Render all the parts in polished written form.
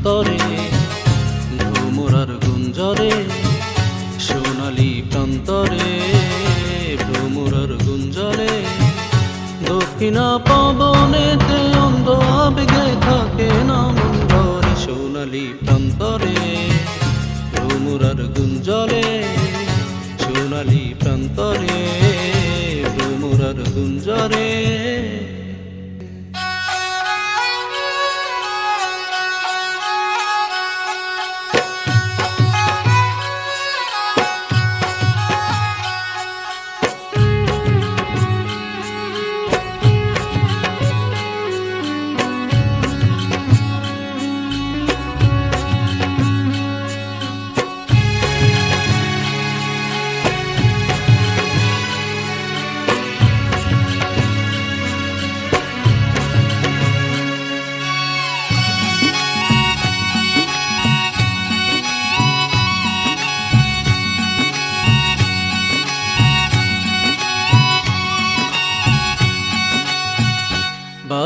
প্রান্তরে ভ্রমরার গুঞ্জরে সোনালী প্রান্তরে ভ্রমরার গুঞ্জরে দক্ষিণা পবনেতে অন্ধ আবেগে থাকে না মন ভরে সোনালী প্রান্তরে ভ্রমরার গুঞ্জরে সোনালী প্রান্তরে ভ্রমরার গুঞ্জরে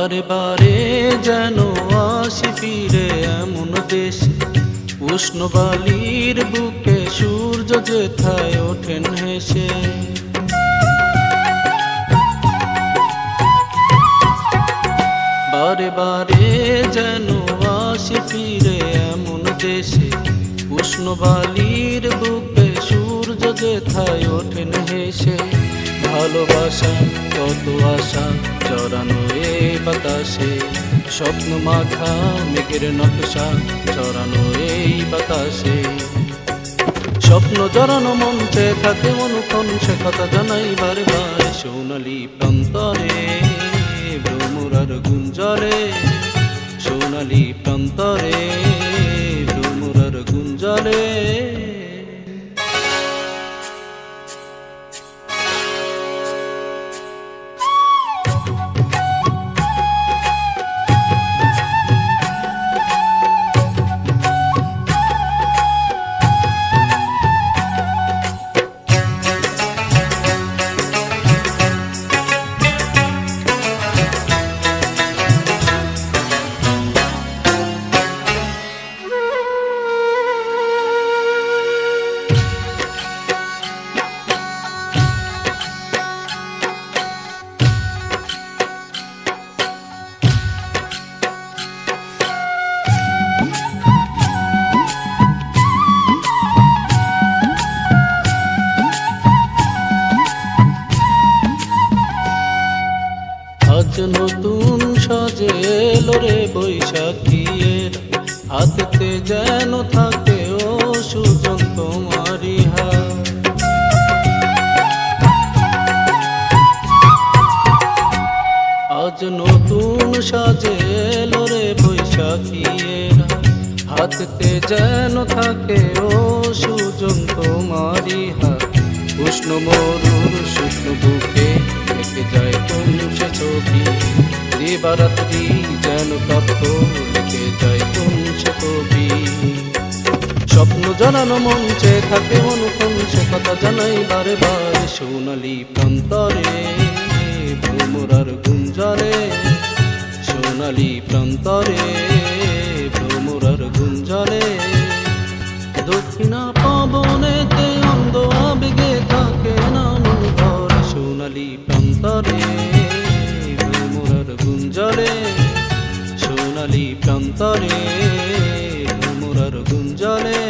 বারে বারে যেন আসি ফিরে এমন দেশ উষ্ণ বালির বুকে সূর্য যেথায় ওঠেন হেসে বারে বারে যেন আসি ফিরে এমন দেশে উষ্ণ বালির বুকে সূর্য যেথায় ওঠেন হেসে ভালোবাসা কত আশা চরানো এ বাতাসে স্বপ্ন মাখা মেঘের নকশা চরানো এই বাতাসে স্বপ্ন জড়ানো মঞ্চে থাকে অনুক্ষণ সে কথা জানাই বারে বারে সোনালী প্রান্তরে ভ্রমরার গুঞ্জরে সোনালী প্রান্তরে ভ্রমরার গুঞ্জরে আজ নতুন সাজে এলো রে বৈশাখীর হাতেতে যেন থাকে ও সুজন তোমারি হাত আজ নতুন সাজে এলো রে বৈশাখীর হাতেতে যেন থাকে ও সুজন তোমারি হাত উষ্ণ মরুর শুষ্ণ বুকে থেকে যায় কোন সে ছবি দিবারাত্রি যেন প্রাপ্ত লিখে যায় কোন সে কবি স্বপ্ন জানানো মঞ্চে থাকে অনুক্ষণ সে কথা জানাই বারে বারে সোনালী প্রান্তরে ভ্রমরার গুঞ্জরে সোনালী প্রান্তরে ভ্রমরার গুঞ্জরে দক্ষিণা পবনেতে অন্ধ আবেগে থাকে না মন ভরে সোনালী প্রান্তরে ভ্রমরার গুঞ্জরে সোনালী প্রান্তরে ভ্রমরার গুঞ্জরে